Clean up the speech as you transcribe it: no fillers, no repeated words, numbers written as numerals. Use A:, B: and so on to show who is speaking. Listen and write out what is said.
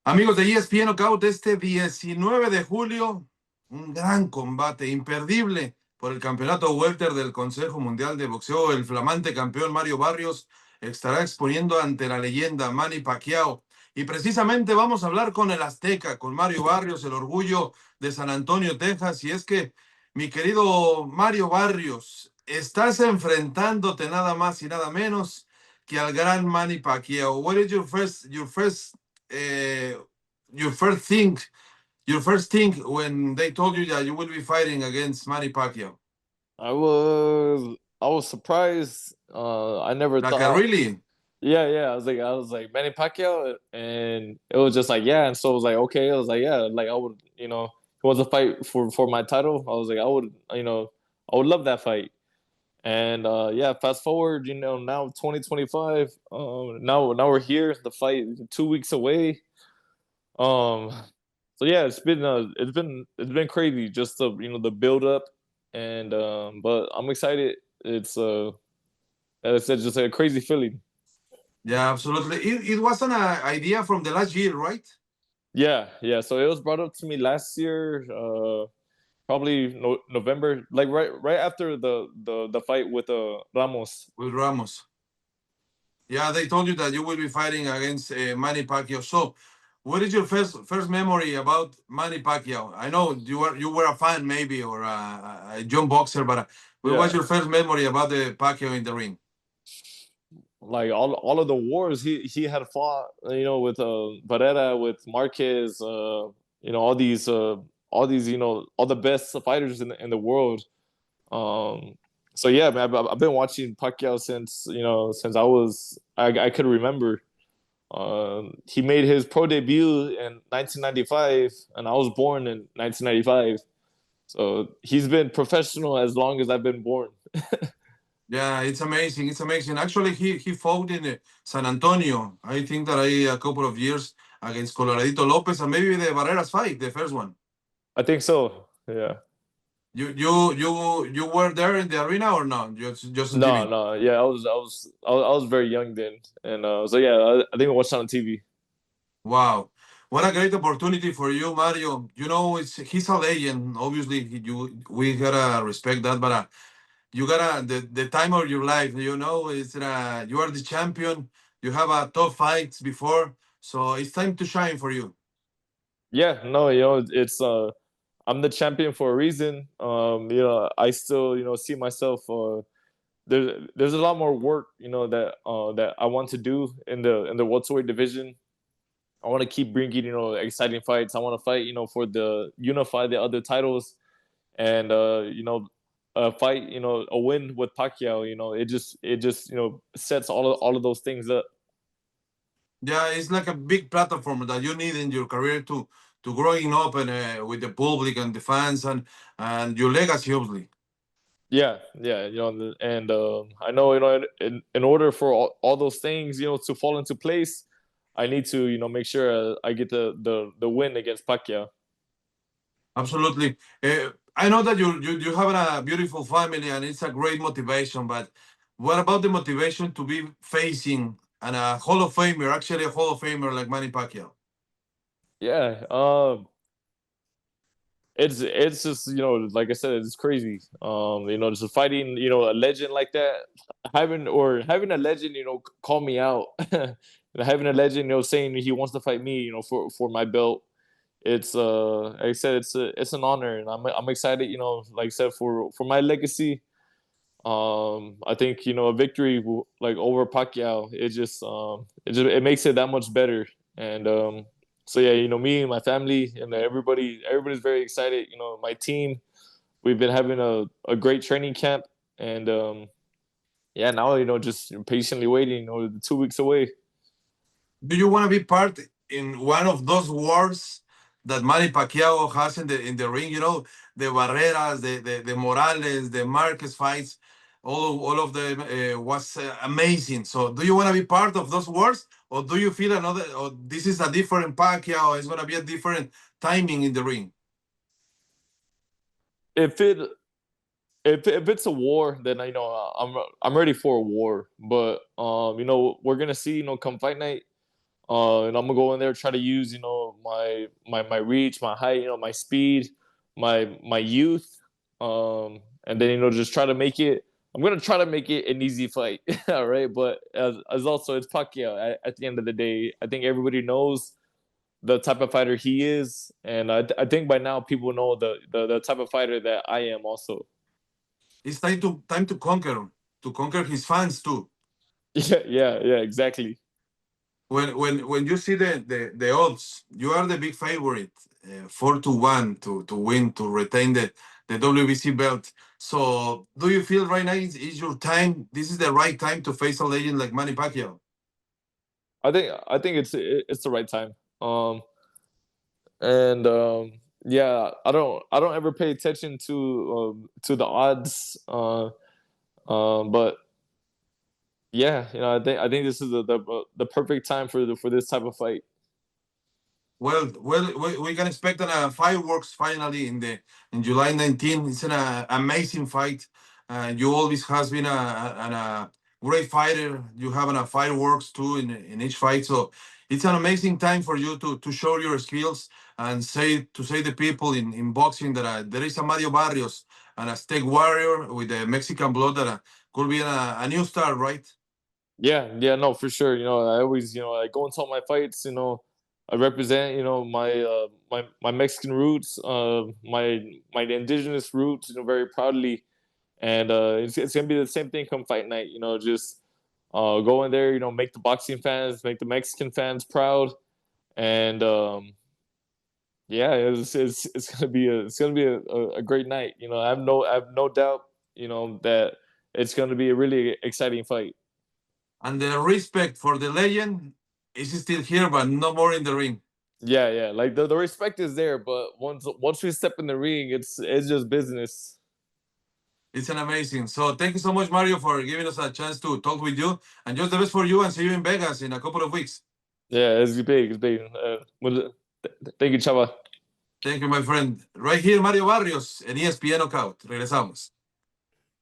A: Amigos de ESPN Knockout, este 19 de julio, un gran combate imperdible por el campeonato welter del Consejo Mundial de Boxeo. El flamante campeón Mario Barrios estará exponiendo ante la leyenda Manny Pacquiao. Y precisamente vamos a hablar con el Azteca, con Mario Barrios, el orgullo de San Antonio, Texas. Y es que, mi querido Mario Barrios, estás enfrentándote nada más y nada menos que al gran Manny Pacquiao. What is uh, your first thing your first thing when they told you that you will be fighting against Manny Pacquiao?
B: I was surprised. I never
A: Like,
B: thought.
A: really?
B: Yeah. I was like Manny Pacquiao, and it was just like yeah, and so it was like okay, I was like yeah, like I would, it was a fight for my title. I was like I would love that fight. And yeah, fast forward, now 2025. Now we're here. The fight 2 weeks away. Um, so yeah, it's been crazy just the build up, and but I'm excited. It's as I said, just a crazy feeling.
A: Yeah, absolutely. It was an idea from the last year, right?
B: Yeah. So it was brought up to me last year, probably November, like right after the fight with Ramos.
A: With Ramos. Yeah, they told you that you will be fighting against Manny Pacquiao. So, what is your first memory about Manny Pacquiao? I know you were a fan maybe or a young boxer, but what was
B: Yeah,
A: your first memory about the Pacquiao in the ring?
B: like all of the wars he had fought, with Barrera, with Marquez, all these all the best fighters in the world. Um, so yeah, man, I've been watching Pacquiao since I could remember. He made his pro debut in 1995, and I was born in 1995. So he's been professional as long as I've been born.
A: Yeah, it's amazing. It's amazing. Actually, he fought in San Antonio. I think that a couple of years against Coloradito Lopez and maybe the Barreras fight, the first one.
B: I think so. Yeah.
A: You were there in the arena or not? Just on
B: No,
A: TV.
B: no. Yeah, I was very young then, and so yeah, I think I watched it on TV.
A: Wow, what a great opportunity for you, Mario. He's a legend. Obviously, we gotta respect that, but you gotta the time of your life. It's you are the champion. You have a tough fights before, so it's time to shine for you.
B: Yeah, no, it's I'm the champion for a reason. I still see myself. There's a lot more work that I want to do in the welterweight division. I want to keep bringing exciting fights. I want to fight for the unify the other titles, and a fight a win with Pacquiao. It just sets all of those things up.
A: Yeah, it's like a big platform that you need in your career to growing up and with the public and the fans and your legacy, obviously.
B: Yeah. And I know in order for all those things to fall into place, I need to make sure I get the win against Pacquiao.
A: Absolutely. I know that you have a beautiful family and it's a great motivation, but what about the motivation to be facing a Hall of Famer, actually a Hall of Famer like Manny Pacquiao?
B: Yeah. It's just like I said, it's crazy. Just fighting a legend like that, having a legend call me out, having a legend saying he wants to fight me for my belt. It's like I said, it's an honor, and I'm excited. Like I said, for my legacy. I think a victory like over Pacquiao, it makes it that much better. And so yeah, me and my family and everybody's very excited. My team, we've been having a great training camp, and yeah, now just patiently waiting. 2 weeks away.
A: Do you want to be part in one of those wars that Manny Pacquiao has in the ring? The Barreras, the Morales, the Marquez fights, all of them was amazing. So, do you want to be part of those wars, or do you feel another? Or this is a different Pacquiao? It's going to be a different timing in the ring.
B: If it if it's a war, then I'm ready for a war. But we're gonna see come fight night. And I'm gonna go in there try to use my reach, my height, my speed, my youth, and then just try to make it. I'm gonna try to make it an easy fight, all right. But as also it's Pacquiao. At the end of the day, I think everybody knows the type of fighter he is, and I think by now people know the type of fighter that I am also.
A: It's time to conquer his fans too.
B: Yeah, exactly.
A: When you see the odds, you are the big favorite, 4-1 to win to retain the WBC belt. So do you feel right now is your time? This is the right time to face a legend like Manny Pacquiao.
B: I think it's the right time. And yeah, I don't ever pay attention to the odds. But yeah, I think this is the perfect time for this type of fight.
A: Well, we can expect fireworks finally in July 19. It's an amazing fight. You always has been a great fighter. You have fireworks too in each fight, so it's an amazing time for you to show your skills and say the people in boxing that there is a Mario Barrios, an Aztec warrior with the Mexican blood that could be a new star, right?
B: Yeah, no, for sure. I always, I go into all my fights. I represent, my Mexican roots, my indigenous roots, very proudly, and it's gonna be the same thing come fight night. Just go in there, make the boxing fans, make the Mexican fans proud, and yeah, it's gonna be a great night. I have no doubt, that it's gonna be a really exciting fight.
A: And the respect for the legend is still here, but no more in the ring.
B: Yeah. Like the respect is there, but once we step in the ring, it's just business.
A: It's an amazing. So thank you so much, Mario, for giving us a chance to talk with you. And just the best for you and see you in Vegas in a couple of weeks.
B: Yeah, it's big. It's big. Thank you, Chava.
A: Thank you, my friend. Right here, Mario Barrios en ESPN Knockout. Regresamos.